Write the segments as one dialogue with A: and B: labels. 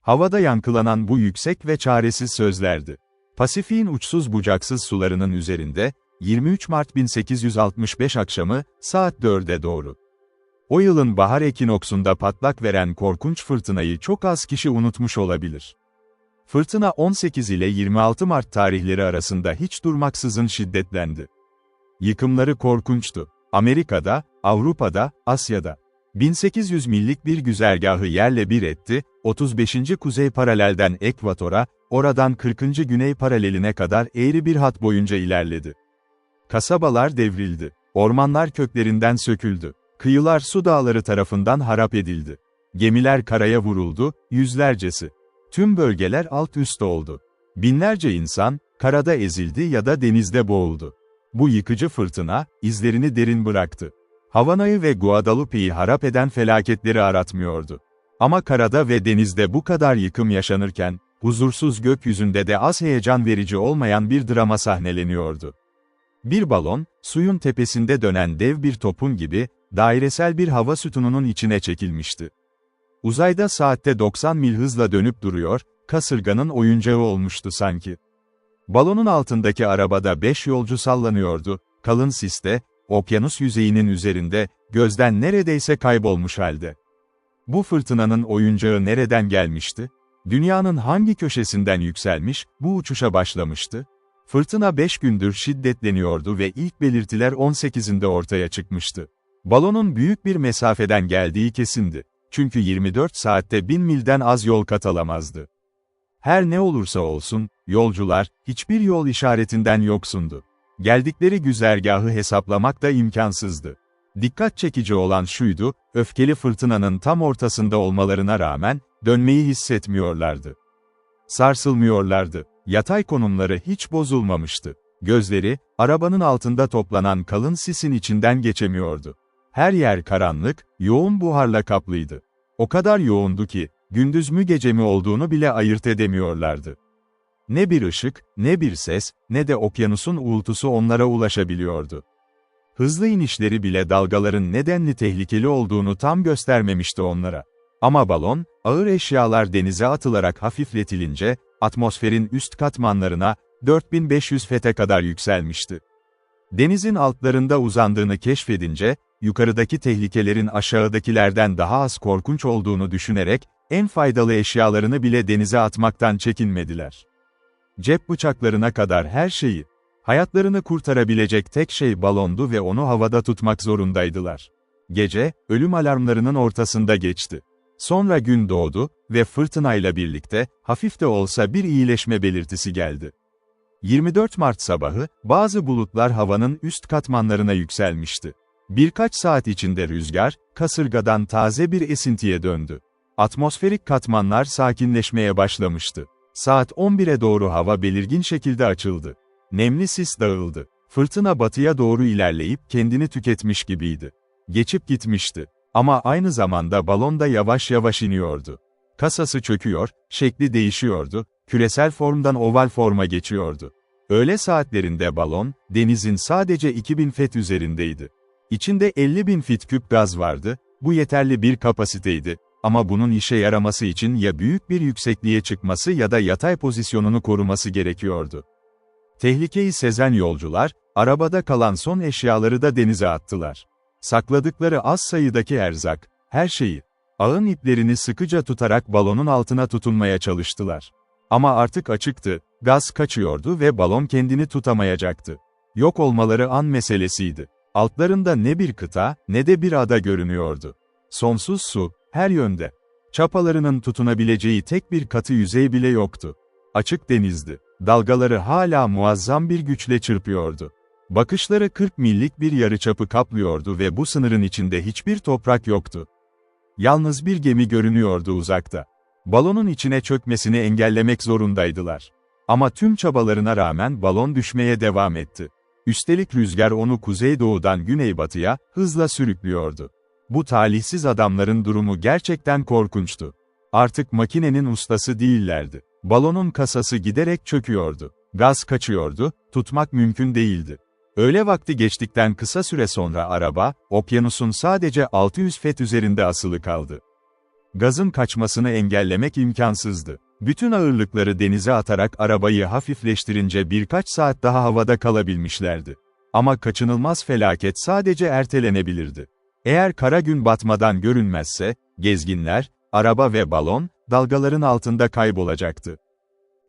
A: Havada yankılanan bu yüksek ve çaresiz sözlerdi. Pasifik'in uçsuz bucaksız sularının üzerinde, 23 Mart 1865 akşamı, saat 4'e doğru. O yılın bahar ekinoksunda patlak veren korkunç fırtınayı çok az kişi unutmuş olabilir. Fırtına 18 ile 26 Mart tarihleri arasında hiç durmaksızın şiddetlendi. Yıkımları korkunçtu. Amerika'da, Avrupa'da, Asya'da. 1800 millik bir güzergahı yerle bir etti, 35. kuzey paralelden ekvatora, oradan 40. güney paraleline kadar eğri bir hat boyunca ilerledi. Kasabalar devrildi. Ormanlar köklerinden söküldü. Kıyılar su dağları tarafından harap edildi. Gemiler karaya vuruldu, yüzlercesi. Tüm bölgeler alt üst oldu. Binlerce insan, karada ezildi ya da denizde boğuldu. Bu yıkıcı fırtına, izlerini derin bıraktı. Havana'yı ve Guadalupe'yi harap eden felaketleri aratmıyordu. Ama karada ve denizde bu kadar yıkım yaşanırken, huzursuz gökyüzünde de az heyecan verici olmayan bir drama sahneleniyordu. Bir balon, suyun tepesinde dönen dev bir topun gibi, dairesel bir hava sütununun içine çekilmişti. Uzayda saatte 90 mil hızla dönüp duruyor, kasırganın oyuncağı olmuştu sanki. Balonun altındaki arabada 5 yolcu sallanıyordu, kalın siste, okyanus yüzeyinin üzerinde, gözden neredeyse kaybolmuş halde. Bu fırtınanın oyuncağı nereden gelmişti? Dünyanın hangi köşesinden yükselmiş, bu uçuşa başlamıştı? Fırtına 5 gündür şiddetleniyordu ve ilk belirtiler 18'inde ortaya çıkmıştı. Balonun büyük bir mesafeden geldiği kesindi. Çünkü 24 saatte 1000 milden az yol kat alamazdı. Her ne olursa olsun, yolcular, hiçbir yol işaretinden yoksundu. Geldikleri güzergahı hesaplamak da imkansızdı. Dikkat çekici olan şuydu, öfkeli fırtınanın tam ortasında olmalarına rağmen, dönmeyi hissetmiyorlardı. Sarsılmıyorlardı. Yatay konumları hiç bozulmamıştı. Gözleri, arabanın altında toplanan kalın sisin içinden geçemiyordu. Her yer karanlık, yoğun buharla kaplıydı. O kadar yoğundu ki, gündüz mü gece mi olduğunu bile ayırt edemiyorlardı. Ne bir ışık, ne bir ses, ne de okyanusun uğultusu onlara ulaşabiliyordu. Hızlı inişleri bile dalgaların nedenli tehlikeli olduğunu tam göstermemişti onlara. Ama balon, ağır eşyalar denize atılarak hafifletilince, atmosferin üst katmanlarına, 4500 fete kadar yükselmişti. Denizin altlarında uzandığını keşfedince, yukarıdaki tehlikelerin aşağıdakilerden daha az korkunç olduğunu düşünerek, en faydalı eşyalarını bile denize atmaktan çekinmediler. Cep bıçaklarına kadar her şeyi, hayatlarını kurtarabilecek tek şey balondu ve onu havada tutmak zorundaydılar. Gece, ölüm alarmlarının ortasında geçti. Sonra gün doğdu ve fırtınayla birlikte, hafif de olsa bir iyileşme belirtisi geldi. 24 Mart sabahı, bazı bulutlar havanın üst katmanlarına yükselmişti. Birkaç saat içinde rüzgar, kasırgadan taze bir esintiye döndü. Atmosferik katmanlar sakinleşmeye başlamıştı. Saat 11'e doğru hava belirgin şekilde açıldı. Nemli sis dağıldı. Fırtına batıya doğru ilerleyip kendini tüketmiş gibiydi. Geçip gitmişti. Ama aynı zamanda balon da yavaş yavaş iniyordu. Kasası çöküyor, şekli değişiyordu, küresel formdan oval forma geçiyordu. Öğle saatlerinde balon, denizin sadece 2000 fet üzerindeydi. İçinde 50.000 fit küp gaz vardı, bu yeterli bir kapasiteydi. Ama bunun işe yaraması için ya büyük bir yüksekliğe çıkması ya da yatay pozisyonunu koruması gerekiyordu. Tehlikeyi sezen yolcular, arabada kalan son eşyaları da denize attılar. Sakladıkları az sayıdaki erzak, her şeyi, ağın iplerini sıkıca tutarak balonun altına tutunmaya çalıştılar. Ama artık açıktı, gaz kaçıyordu ve balon kendini tutamayacaktı. Yok olmaları an meselesiydi. Altlarında ne bir kıta, ne de bir ada görünüyordu. Sonsuz su, her yönde. Çapalarının tutunabileceği tek bir katı yüzey bile yoktu. Açık denizdi. Dalgaları hala muazzam bir güçle çırpıyordu. Bakışları 40 millik bir yarıçapı kaplıyordu ve bu sınırın içinde hiçbir toprak yoktu. Yalnız bir gemi görünüyordu uzakta. Balonun içine çökmesini engellemek zorundaydılar. Ama tüm çabalarına rağmen balon düşmeye devam etti. Üstelik rüzgar onu kuzeydoğudan güneybatıya hızla sürüklüyordu. Bu talihsiz adamların durumu gerçekten korkunçtu. Artık makinenin ustası değillerdi. Balonun kasası giderek çöküyordu. Gaz kaçıyordu, tutmak mümkün değildi. Öğle vakti geçtikten kısa süre sonra araba, okyanusun sadece 600 fet üzerinde asılı kaldı. Gazın kaçmasını engellemek imkansızdı. Bütün ağırlıkları denize atarak arabayı hafifleştirince birkaç saat daha havada kalabilmişlerdi. Ama kaçınılmaz felaket sadece ertelenebilirdi. Eğer kara gün batmadan görünmezse, gezginler, araba ve balon, dalgaların altında kaybolacaktı.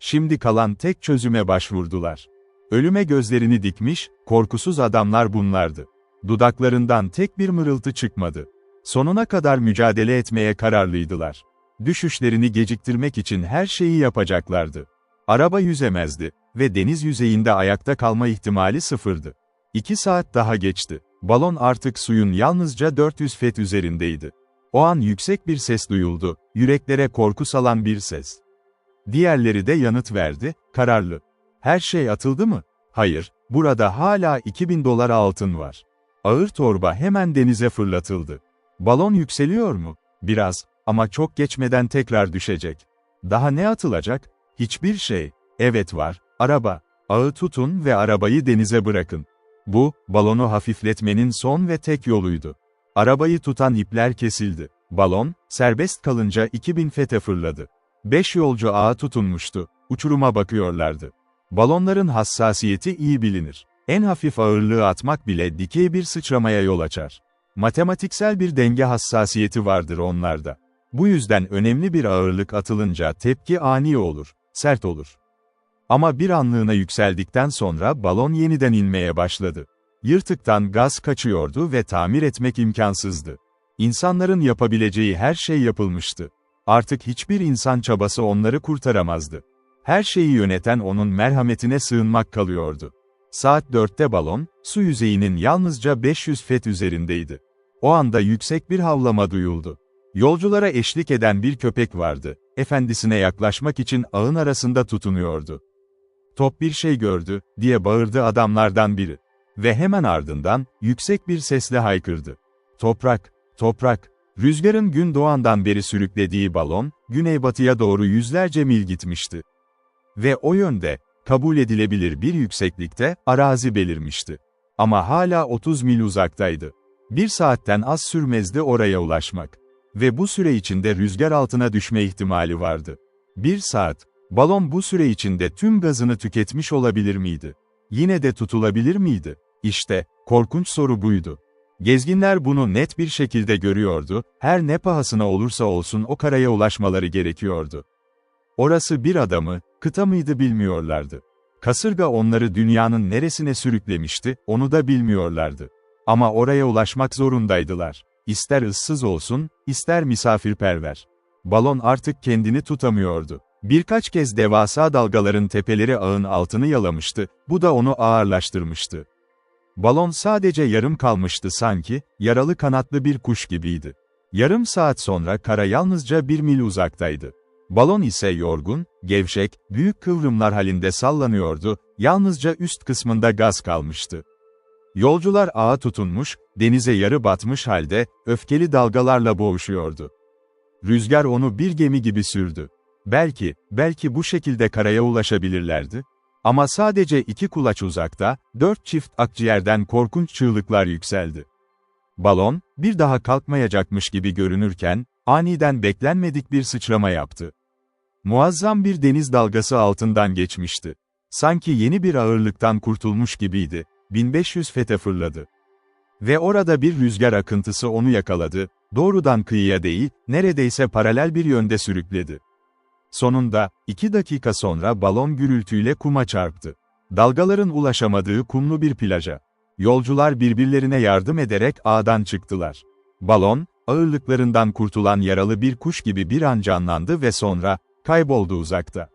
A: Şimdi kalan tek çözüme başvurdular. Ölüme gözlerini dikmiş, korkusuz adamlar bunlardı. Dudaklarından tek bir mırıltı çıkmadı. Sonuna kadar mücadele etmeye kararlıydılar. Düşüşlerini geciktirmek için her şeyi yapacaklardı. Araba yüzemezdi ve deniz yüzeyinde ayakta kalma ihtimali sıfırdı. 2 saat daha geçti. Balon artık suyun yalnızca 400 feet üzerindeydi. O an yüksek bir ses duyuldu, yüreklere korku salan bir ses. Diğerleri de yanıt verdi, kararlı. Her şey atıldı mı? Hayır, burada hala $2000 altın var. Ağır torba hemen denize fırlatıldı. Balon yükseliyor mu? Biraz, ama çok geçmeden tekrar düşecek. Daha ne atılacak? Hiçbir şey. Evet var, araba. Ağı tutun ve arabayı denize bırakın. Bu, balonu hafifletmenin son ve tek yoluydu. Arabayı tutan ipler kesildi. Balon, serbest kalınca 2000 fete fırladı. 5 yolcu ağa tutunmuştu. Uçuruma bakıyorlardı. Balonların hassasiyeti iyi bilinir. En hafif ağırlığı atmak bile dikey bir sıçramaya yol açar. Matematiksel bir denge hassasiyeti vardır onlarda. Bu yüzden önemli bir ağırlık atılınca tepki ani olur, sert olur. Ama bir anlığına yükseldikten sonra balon yeniden inmeye başladı. Yırtıktan gaz kaçıyordu ve tamir etmek imkansızdı. İnsanların yapabileceği her şey yapılmıştı. Artık hiçbir insan çabası onları kurtaramazdı. Her şeyi yöneten onun merhametine sığınmak kalıyordu. Saat 4'te balon, su yüzeyinin yalnızca 500 feet üzerindeydi. O anda yüksek bir havlama duyuldu. Yolculara eşlik eden bir köpek vardı. Efendisine yaklaşmak için ağın arasında tutunuyordu. "Top bir şey gördü," diye bağırdı adamlardan biri. Ve hemen ardından, yüksek bir sesle haykırdı. "Toprak, toprak." Rüzgarın gün doğandan beri sürüklediği balon, güneybatıya doğru yüzlerce mil gitmişti. Ve o yönde, kabul edilebilir bir yükseklikte, arazi belirmişti. Ama hala 30 mil uzaktaydı. 1 saatten az sürmezdi oraya ulaşmak. Ve bu süre içinde rüzgar altına düşme ihtimali vardı. 1 saat. Balon bu süre içinde tüm gazını tüketmiş olabilir miydi? Yine de tutulabilir miydi? İşte, korkunç soru buydu. Gezginler bunu net bir şekilde görüyordu, her ne pahasına olursa olsun o karaya ulaşmaları gerekiyordu. Orası bir ada mı, kıta mıydı bilmiyorlardı. Kasırga onları dünyanın neresine sürüklemişti, onu da bilmiyorlardı. Ama oraya ulaşmak zorundaydılar. İster ıssız olsun, ister misafirperver. Balon artık kendini tutamıyordu. Birkaç kez devasa dalgaların tepeleri ağın altını yalamıştı, bu da onu ağırlaştırmıştı. Balon sadece yarım kalmıştı sanki, yaralı kanatlı bir kuş gibiydi. Yarım saat sonra kara yalnızca 1 mil uzaktaydı. Balon ise yorgun, gevşek, büyük kıvrımlar halinde sallanıyordu, yalnızca üst kısmında gaz kalmıştı. Yolcular ağa tutunmuş, denize yarı batmış halde, öfkeli dalgalarla boğuşuyordu. Rüzgar onu bir gemi gibi sürdü. Belki bu şekilde karaya ulaşabilirlerdi. Ama sadece 2 kulaç uzakta, 4 çift akciğerden korkunç çığlıklar yükseldi. Balon, bir daha kalkmayacakmış gibi görünürken, aniden beklenmedik bir sıçrama yaptı. Muazzam bir deniz dalgası altından geçmişti. Sanki yeni bir ağırlıktan kurtulmuş gibiydi, 1500 fete fırladı. Ve orada bir rüzgar akıntısı onu yakaladı, doğrudan kıyıya değil, neredeyse paralel bir yönde sürükledi. Sonunda, 2 dakika sonra balon gürültüyle kuma çarptı. Dalgaların ulaşamadığı kumlu bir plaja. Yolcular birbirlerine yardım ederek ağdan çıktılar. Balon, ağırlıklarından kurtulan yaralı bir kuş gibi bir an canlandı ve sonra, kayboldu uzakta.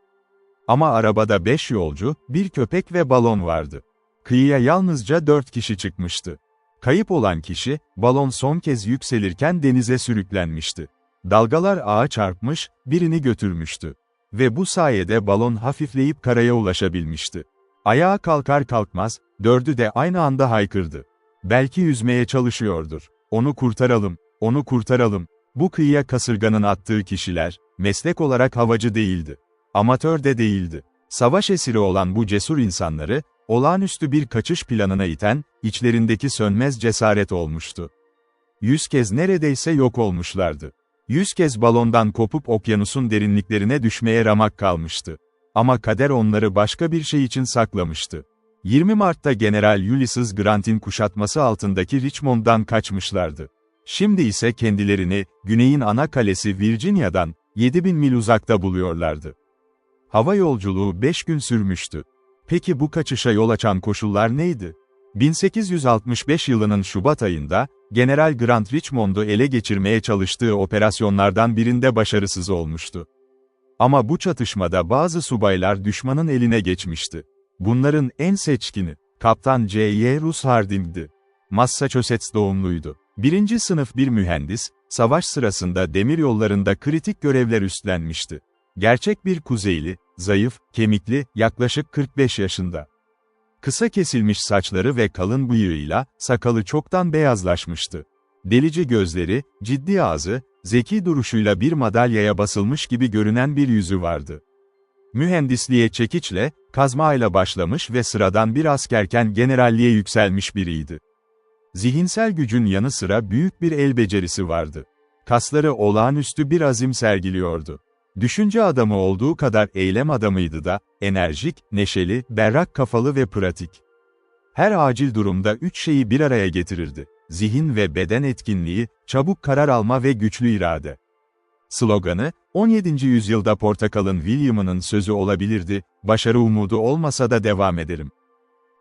A: Ama arabada 5 yolcu, bir köpek ve balon vardı. Kıyıya yalnızca 4 kişi çıkmıştı. Kayıp olan kişi, balon son kez yükselirken denize sürüklenmişti. Dalgalar ağa çarpmış, birini götürmüştü. Ve bu sayede balon hafifleyip karaya ulaşabilmişti. Ayağa kalkar kalkmaz, 4'ü de aynı anda haykırdı. Belki yüzmeye çalışıyordur. Onu kurtaralım, onu kurtaralım. Bu kıyıya kasırganın attığı kişiler, meslek olarak havacı değildi. Amatör de değildi. Savaş esiri olan bu cesur insanları, olağanüstü bir kaçış planına iten, içlerindeki sönmez cesaret olmuştu. 100 kez neredeyse yok olmuşlardı. 100 kez balondan kopup okyanusun derinliklerine düşmeye ramak kalmıştı. Ama kader onları başka bir şey için saklamıştı. 20 Mart'ta General Ulysses Grant'in kuşatması altındaki Richmond'dan kaçmışlardı. Şimdi ise kendilerini, güneyin ana kalesi Virginia'dan, 7000 mil uzakta buluyorlardı. Hava yolculuğu 5 gün sürmüştü. Peki bu kaçışa yol açan koşullar neydi? 1865 yılının Şubat ayında, General Grant Richmond'u ele geçirmeye çalıştığı operasyonlardan birinde başarısız olmuştu. Ama bu çatışmada bazı subaylar düşmanın eline geçmişti. Bunların en seçkini, Kaptan J.Y. Russ Harding'di. Massachusetts doğumluydu. Birinci sınıf bir mühendis, savaş sırasında demiryollarında kritik görevler üstlenmişti. Gerçek bir Kuzeyli, zayıf, kemikli, yaklaşık 45 yaşında. Kısa kesilmiş saçları ve kalın bıyığıyla, sakalı çoktan beyazlaşmıştı. Delici gözleri, ciddi ağzı, zeki duruşuyla bir madalyaya basılmış gibi görünen bir yüzü vardı. Mühendisliğe çekiçle, kazmayla başlamış ve sıradan bir askerken generalliğe yükselmiş biriydi. Zihinsel gücün yanı sıra büyük bir el becerisi vardı. Kasları olağanüstü bir azim sergiliyordu. Düşünce adamı olduğu kadar eylem adamıydı da, enerjik, neşeli, berrak kafalı ve pratik. Her acil durumda 3 şeyi bir araya getirirdi: zihin ve beden etkinliği, çabuk karar alma ve güçlü irade. Sloganı, 17. yüzyılda Portakal'ın William'ının sözü olabilirdi: başarı umudu olmasa da devam ederim.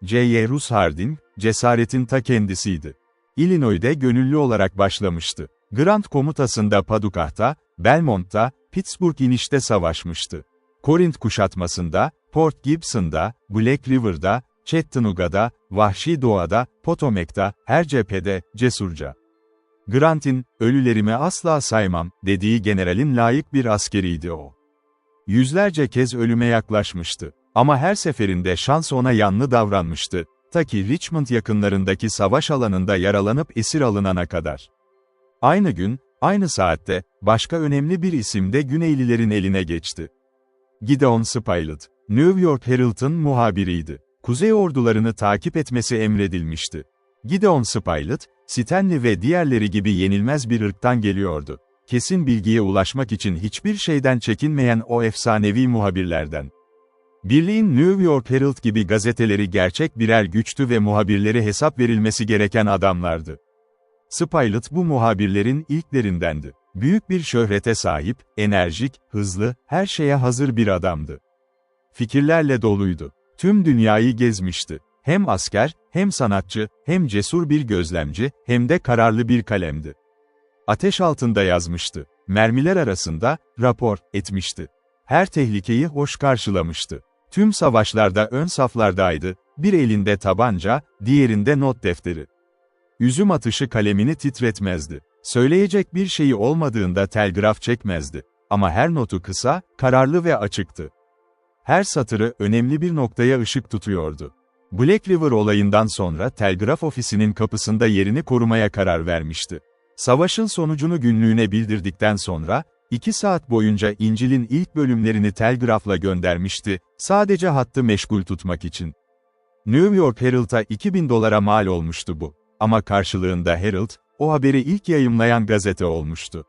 A: J.Y. Russ Harding, cesaretin ta kendisiydi. Illinois'de gönüllü olarak başlamıştı. Grant komutasında Paducah'ta, Belmont'ta, Pittsburgh inişte savaşmıştı. Corinth kuşatmasında, Port Gibson'da, Black River'da, Chattanoogga'da, Vahşi Doğa'da, Potomac'ta, her cephede, cesurca. Grant'in, "ölülerimi asla saymam" dediği generalin layık bir askeriydi o. Yüzlerce kez ölüme yaklaşmıştı. Ama her seferinde şans ona yanlı davranmıştı, ta ki Richmond yakınlarındaki savaş alanında yaralanıp esir alınana kadar. Aynı gün, aynı saatte, başka önemli bir isim de Güneylilerin eline geçti. Gideon Spilett, New York Herald'ın muhabiriydi. Kuzey ordularını takip etmesi emredilmişti. Gideon Spilett, Stanley ve diğerleri gibi yenilmez bir ırktan geliyordu. Kesin bilgiye ulaşmak için hiçbir şeyden çekinmeyen o efsanevi muhabirlerden. Birliğin New York Herald gibi gazeteleri gerçek birer güçtü ve muhabirleri hesap verilmesi gereken adamlardı. Spilett bu muhabirlerin ilklerindendi. Büyük bir şöhrete sahip, enerjik, hızlı, her şeye hazır bir adamdı. Fikirlerle doluydu. Tüm dünyayı gezmişti. Hem asker, hem sanatçı, hem cesur bir gözlemci, hem de kararlı bir kalemdi. Ateş altında yazmıştı. Mermiler arasında, rapor etmişti. Her tehlikeyi hoş karşılamıştı. Tüm savaşlarda ön saflardaydı, bir elinde tabanca, diğerinde not defteri. Üzüm atışı kalemini titretmezdi. Söyleyecek bir şeyi olmadığında telgraf çekmezdi. Ama her notu kısa, kararlı ve açıktı. Her satırı önemli bir noktaya ışık tutuyordu. Black River olayından sonra telgraf ofisinin kapısında yerini korumaya karar vermişti. Savaşın sonucunu günlüğüne bildirdikten sonra, 2 saat boyunca İncil'in ilk bölümlerini telgrafla göndermişti, sadece hattı meşgul tutmak için. New York Herald'a $2000 mal olmuştu bu. Ama karşılığında Herald, o haberi ilk yayımlayan gazete olmuştu.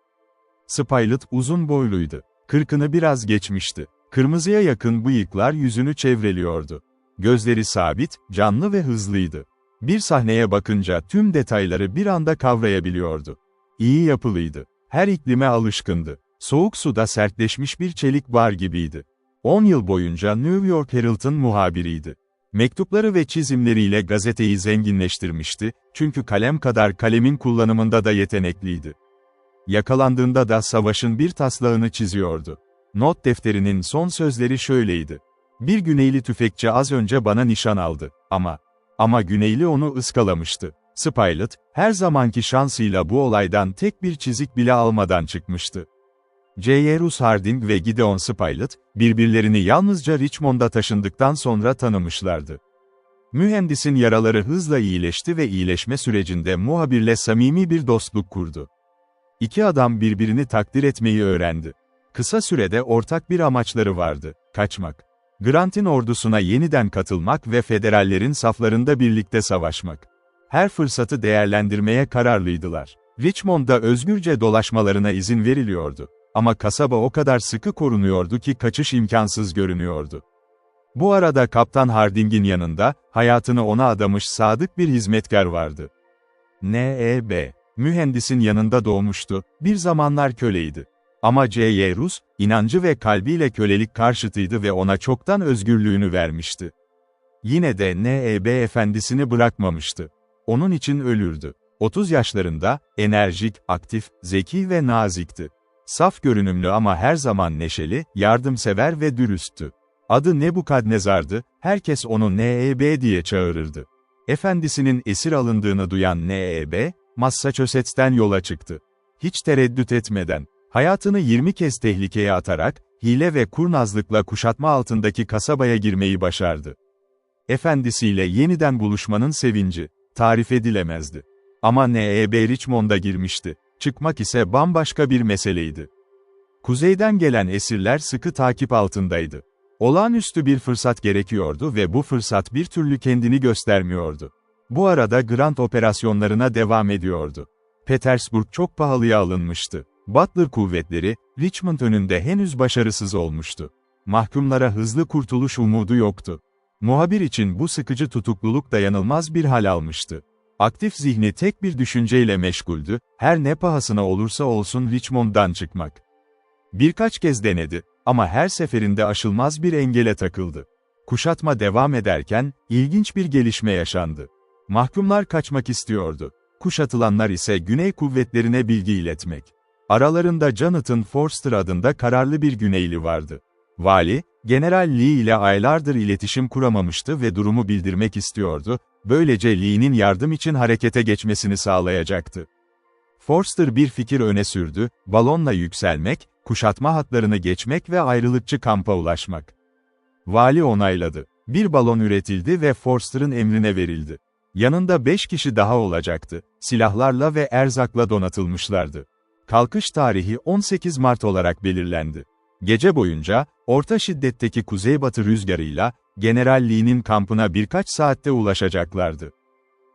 A: Spilett uzun boyluydu. 40'ını biraz geçmişti. Kırmızıya yakın bıyıklar yüzünü çevreliyordu. Gözleri sabit, canlı ve hızlıydı. Bir sahneye bakınca tüm detayları bir anda kavrayabiliyordu. İyi yapılıydı. Her iklime alışkındı. Soğuk suda sertleşmiş bir çelik bar gibiydi. 10 yıl boyunca New York Herald'ın muhabiriydi. Mektupları ve çizimleriyle gazeteyi zenginleştirmişti, çünkü kalem kadar kalemin kullanımında da yetenekliydi. Yakalandığında da savaşın bir taslağını çiziyordu. Not defterinin son sözleri şöyleydi: "Bir Güneyli tüfekçi az önce bana nişan aldı, ama Güneyli onu ıskalamıştı." Spilett, her zamanki şansıyla bu olaydan tek bir çizik bile almadan çıkmıştı. J.Y. Russ Harding ve Gideon Spilett, birbirlerini yalnızca Richmond'a taşındıktan sonra tanımışlardı. Mühendisin yaraları hızla iyileşti ve iyileşme sürecinde muhabirle samimi bir dostluk kurdu. İki adam birbirini takdir etmeyi öğrendi. Kısa sürede ortak bir amaçları vardı: kaçmak. Grant'in ordusuna yeniden katılmak ve federallerin saflarında birlikte savaşmak. Her fırsatı değerlendirmeye kararlıydılar. Richmond'da özgürce dolaşmalarına izin veriliyordu. Ama kasaba o kadar sıkı korunuyordu ki kaçış imkansız görünüyordu. Bu arada Kaptan Harding'in yanında, hayatını ona adamış sadık bir hizmetkar vardı. N.E.B. Mühendisin yanında doğmuştu, bir zamanlar köleydi. Ama C.Y. Rus, inancı ve kalbiyle kölelik karşıtıydı ve ona çoktan özgürlüğünü vermişti. Yine de N.E.B. efendisini bırakmamıştı. Onun için ölürdü. 30 yaşlarında, enerjik, aktif, zeki ve nazikti. Saf görünümlü ama her zaman neşeli, yardımsever ve dürüsttü. Adı Nebukadnezar'dı, herkes onu N.E.B. diye çağırırdı. Efendisinin esir alındığını duyan N.E.B., Massachusetts'ten yola çıktı. Hiç tereddüt etmeden, hayatını 20 kez tehlikeye atarak, hile ve kurnazlıkla kuşatma altındaki kasabaya girmeyi başardı. Efendisiyle yeniden buluşmanın sevinci, tarif edilemezdi. Ama N.E.B. Richmond'a girmişti, çıkmak ise bambaşka bir meseleydi. Kuzeyden gelen esirler sıkı takip altındaydı. Olağanüstü bir fırsat gerekiyordu ve bu fırsat bir türlü kendini göstermiyordu. Bu arada Grand operasyonlarına devam ediyordu. Petersburg çok pahalıya alınmıştı. Butler kuvvetleri, Richmond önünde henüz başarısız olmuştu. Mahkumlara hızlı kurtuluş umudu yoktu. Muhabir için bu sıkıcı tutukluluk dayanılmaz bir hal almıştı. Aktif zihni tek bir düşünceyle meşguldü, her ne pahasına olursa olsun Richmond'dan çıkmak. Birkaç kez denedi, ama her seferinde aşılmaz bir engele takıldı. Kuşatma devam ederken, ilginç bir gelişme yaşandı. Mahkumlar kaçmak istiyordu. Kuşatılanlar ise Güney kuvvetlerine bilgi iletmek. Aralarında Jonathan Forster adında kararlı bir Güneyli vardı. Vali, General Lee ile aylardır iletişim kuramamıştı ve durumu bildirmek istiyordu, böylece Lee'nin yardım için harekete geçmesini sağlayacaktı. Forster bir fikir öne sürdü, balonla yükselmek, kuşatma hatlarını geçmek ve ayrılıkçı kampa ulaşmak. Vali onayladı. Bir balon üretildi ve Forster'ın emrine verildi. Yanında 5 kişi daha olacaktı, silahlarla ve erzakla donatılmışlardı. Kalkış tarihi 18 Mart olarak belirlendi. Gece boyunca, orta şiddetteki kuzeybatı rüzgarıyla, General Lee'nin kampına birkaç saatte ulaşacaklardı.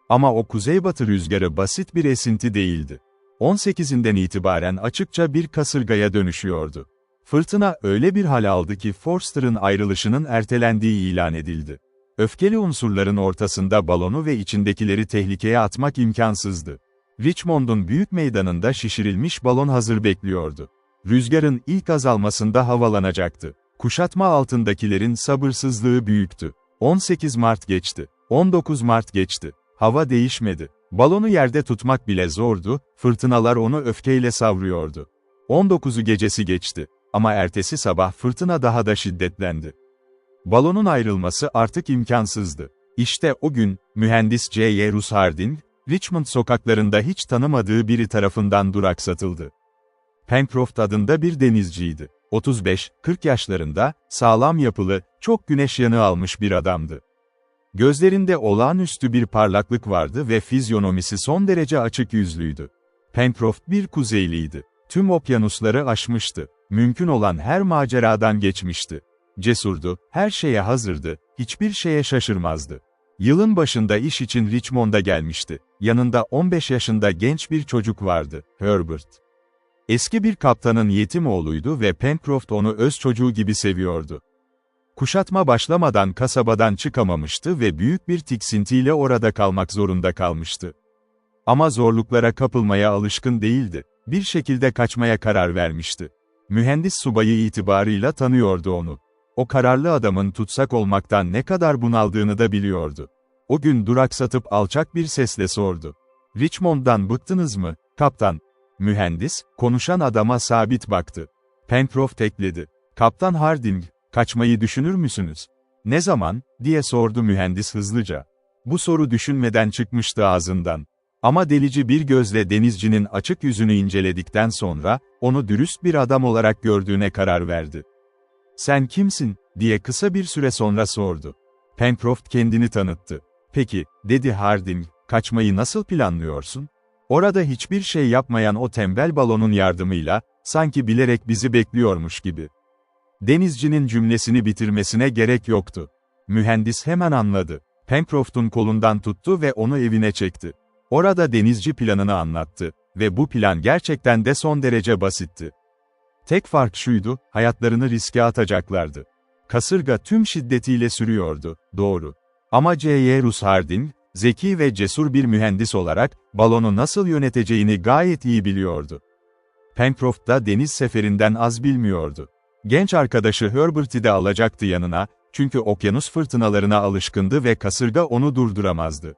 A: Ama o kuzeybatı rüzgarı basit bir esinti değildi. 18'inden itibaren açıkça bir kasırgaya dönüşüyordu. Fırtına öyle bir hal aldı ki Forster'ın ayrılışının ertelendiği ilan edildi. Öfkeli unsurların ortasında balonu ve içindekileri tehlikeye atmak imkansızdı. Richmond'un büyük meydanında şişirilmiş balon hazır bekliyordu. Rüzgarın ilk azalmasında havalanacaktı. Kuşatma altındakilerin sabırsızlığı büyüktü. 18 Mart geçti. 19 Mart geçti. Hava değişmedi. Balonu yerde tutmak bile zordu, fırtınalar onu öfkeyle savruyordu. 19'u gecesi geçti. Ama ertesi sabah fırtına daha da şiddetlendi. Balonun ayrılması artık imkansızdı. İşte o gün, mühendis C.Y. Rus Harding, Richmond sokaklarında hiç tanımadığı biri tarafından duraksatıldı. Pencroft adında bir denizciydi. 35-40 yaşlarında, sağlam yapılı, çok güneş yanığı almış bir adamdı. Gözlerinde olağanüstü bir parlaklık vardı ve fizyonomisi son derece açık yüzlüydü. Pencroft bir kuzeyliydi. Tüm okyanusları aşmıştı. Mümkün olan her maceradan geçmişti. Cesurdu, her şeye hazırdı, hiçbir şeye şaşırmazdı. Yılın başında iş için Richmond'a gelmişti. Yanında 15 yaşında genç bir çocuk vardı, Herbert. Eski bir kaptanın yetim oğluydu ve Pencroft onu öz çocuğu gibi seviyordu. Kuşatma başlamadan kasabadan çıkamamıştı ve büyük bir tiksintiyle orada kalmak zorunda kalmıştı. Ama zorluklara kapılmaya alışkın değildi. Bir şekilde kaçmaya karar vermişti. Mühendis subayı itibarıyla tanıyordu onu. O kararlı adamın tutsak olmaktan ne kadar bunaldığını da biliyordu. O gün duraksatıp alçak bir sesle sordu. "Richmond'dan bıktınız mı, kaptan?" Mühendis, konuşan adama sabit baktı. Pencroft ekledi. "Kaptan Harding, kaçmayı düşünür müsünüz?" "Ne zaman?" diye sordu mühendis hızlıca. Bu soru düşünmeden çıkmıştı ağzından. Ama delici bir gözle denizcinin açık yüzünü inceledikten sonra, onu dürüst bir adam olarak gördüğüne karar verdi. "Sen kimsin?" diye kısa bir süre sonra sordu. Pencroft kendini tanıttı. "Peki," dedi Harding, "kaçmayı nasıl planlıyorsun?" Orada hiçbir şey yapmayan o tembel balonun yardımıyla, sanki bilerek bizi bekliyormuş gibi. Denizcinin cümlesini bitirmesine gerek yoktu. Mühendis hemen anladı. Pencroft'un kolundan tuttu ve onu evine çekti. Orada denizci planını anlattı. Ve bu plan gerçekten de son derece basitti. Tek fark şuydu, hayatlarını riske atacaklardı. Kasırga tüm şiddetiyle sürüyordu, doğru. Ama J.Y. Russ Harding, zeki ve cesur bir mühendis olarak, balonu nasıl yöneteceğini gayet iyi biliyordu. Pencroft da deniz seferinden az bilmiyordu. Genç arkadaşı Herbert'i de alacaktı yanına, çünkü okyanus fırtınalarına alışkındı ve kasırga onu durduramazdı.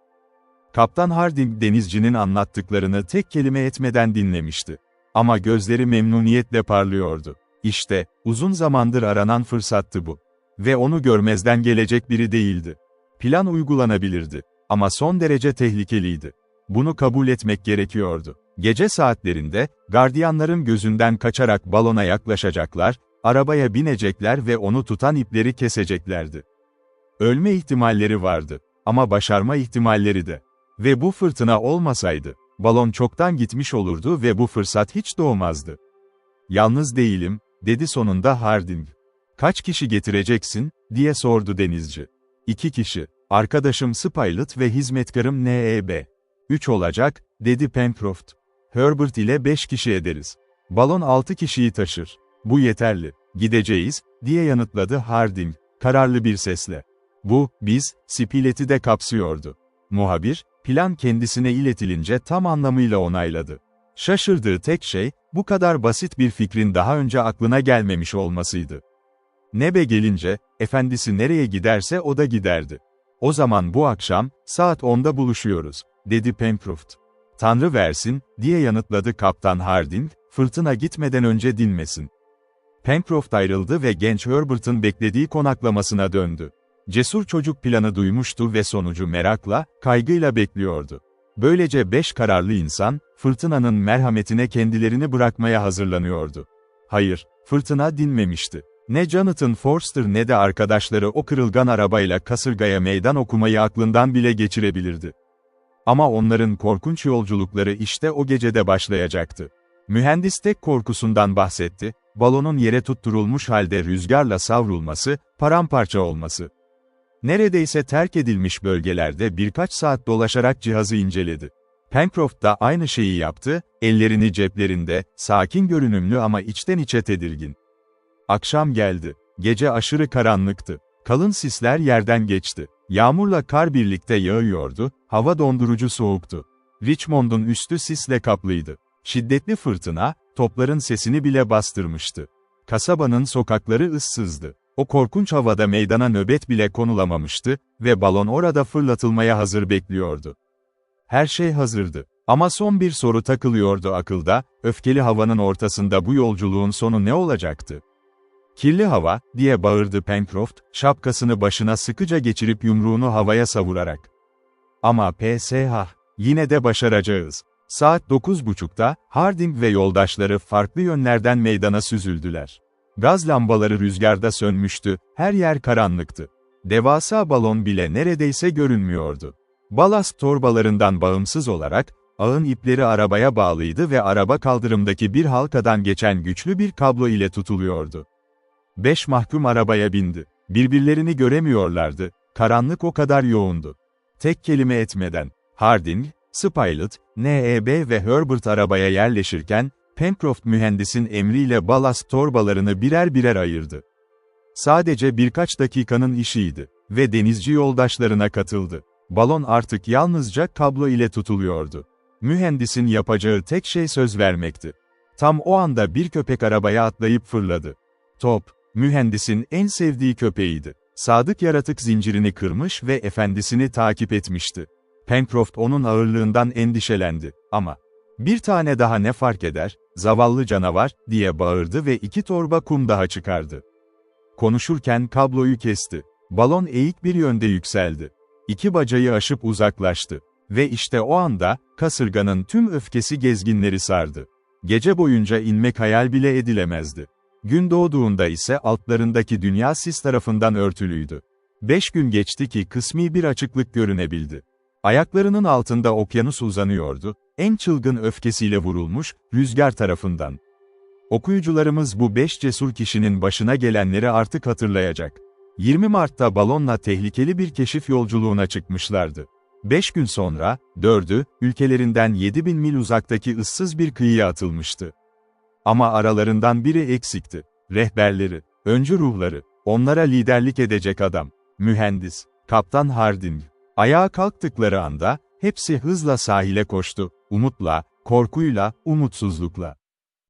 A: Kaptan Harding denizcinin anlattıklarını tek kelime etmeden dinlemişti. Ama gözleri memnuniyetle parlıyordu. İşte, uzun zamandır aranan fırsattı bu. Ve onu görmezden gelecek biri değildi. Plan uygulanabilirdi. Ama son derece tehlikeliydi. Bunu kabul etmek gerekiyordu. Gece saatlerinde, gardiyanların gözünden kaçarak balona yaklaşacaklar, arabaya binecekler ve onu tutan ipleri keseceklerdi. Ölme ihtimalleri vardı. Ama başarma ihtimalleri de. Ve bu fırtına olmasaydı, balon çoktan gitmiş olurdu ve bu fırsat hiç doğmazdı. "Yalnız değilim," dedi sonunda Harding. "Kaç kişi getireceksin?" diye sordu denizci. "2 kişi. Arkadaşım Spilett ve hizmetkarım N.E.B. 3 olacak," dedi Pencroft. "Herbert ile 5 kişi ederiz. Balon 6 kişiyi taşır. Bu yeterli. Gideceğiz," diye yanıtladı Harding, kararlı bir sesle. Bu, Spilett'i de kapsıyordu. Muhabir, plan kendisine iletilince tam anlamıyla onayladı. Şaşırdığı tek şey, bu kadar basit bir fikrin daha önce aklına gelmemiş olmasıydı. Nebe gelince, efendisi nereye giderse o da giderdi. "O zaman bu akşam, saat 10'da buluşuyoruz," dedi Pencroft. "Tanrı versin," diye yanıtladı Kaptan Harding, "fırtına gitmeden önce dinmesin." Pencroft ayrıldı ve genç Herbert'ın beklediği konaklamasına döndü. Cesur çocuk planı duymuştu ve sonucu merakla, kaygıyla bekliyordu. Böylece 5 kararlı insan, fırtınanın merhametine kendilerini bırakmaya hazırlanıyordu. Hayır, fırtına dinmemişti. Ne Jonathan Forster ne de arkadaşları o kırılgan arabayla kasırgaya meydan okumayı aklından bile geçirebilirdi. Ama onların korkunç yolculukları işte o gecede başlayacaktı. Mühendis tek korkusundan bahsetti, balonun yere tutturulmuş halde rüzgarla savrulması, paramparça olması. Neredeyse terk edilmiş bölgelerde birkaç saat dolaşarak cihazı inceledi. Pencroft da aynı şeyi yaptı, ellerini ceplerinde, sakin görünümlü ama içten içe tedirgin. Akşam geldi. Gece aşırı karanlıktı. Kalın sisler yerden geçti. Yağmurla kar birlikte yağıyordu, hava dondurucu soğuktu. Richmond'un üstü sisle kaplıydı. Şiddetli fırtına, topların sesini bile bastırmıştı. Kasabanın sokakları ıssızdı. O korkunç havada meydana nöbet bile konulamamıştı ve balon orada fırlatılmaya hazır bekliyordu. Her şey hazırdı. Ama son bir soru takılıyordu akılda, öfkeli havanın ortasında bu yolculuğun sonu ne olacaktı? "Kirli hava," diye bağırdı Pencroft, şapkasını başına sıkıca geçirip yumruğunu havaya savurarak. "Ama yine de başaracağız." Saat 9.30'da, Harding ve yoldaşları farklı yönlerden meydana süzüldüler. Gaz lambaları rüzgarda sönmüştü, her yer karanlıktı. Devasa balon bile neredeyse görünmüyordu. Balast torbalarından bağımsız olarak, ağın ipleri arabaya bağlıydı ve araba kaldırımdaki bir halkadan geçen güçlü bir kablo ile tutuluyordu. 5 mahkum arabaya bindi. Birbirlerini göremiyorlardı, karanlık o kadar yoğundu. Tek kelime etmeden, Harding, Spilett, N.E.B. ve Herbert arabaya yerleşirken, Pencroft mühendisin emriyle balast torbalarını birer birer ayırdı. Sadece birkaç dakikanın işiydi ve denizci yoldaşlarına katıldı. Balon artık yalnızca kablo ile tutuluyordu. Mühendisin yapacağı tek şey söz vermekti. Tam o anda bir köpek arabaya atlayıp fırladı. Top, mühendisin en sevdiği köpeğiydi. Sadık yaratık zincirini kırmış ve efendisini takip etmişti. Pencroft onun ağırlığından endişelendi, ama "Bir tane daha ne fark eder, zavallı canavar," diye bağırdı ve 2 torba kum daha çıkardı. Konuşurken kabloyu kesti. Balon eğik bir yönde yükseldi. 2 bacayı aşıp uzaklaştı. Ve işte o anda, kasırganın tüm öfkesi gezginleri sardı. Gece boyunca inmek hayal bile edilemezdi. Gün doğduğunda ise altlarındaki dünya sis tarafından örtülüydü. 5 gün geçti ki kısmi bir açıklık görünebildi. Ayaklarının altında okyanus uzanıyordu, en çılgın öfkesiyle vurulmuş, rüzgar tarafından. Okuyucularımız bu 5 cesur kişinin başına gelenleri artık hatırlayacak. 20 Mart'ta balonla tehlikeli bir keşif yolculuğuna çıkmışlardı. 5 gün sonra, 4'ü, ülkelerinden 7.000 mil uzaktaki ıssız bir kıyıya atılmıştı. Ama aralarından biri eksikti. Rehberleri, öncü ruhları, onlara liderlik edecek adam, mühendis, Kaptan Harding. Ayağa kalktıkları anda, hepsi hızla sahile koştu, umutla, korkuyla, umutsuzlukla.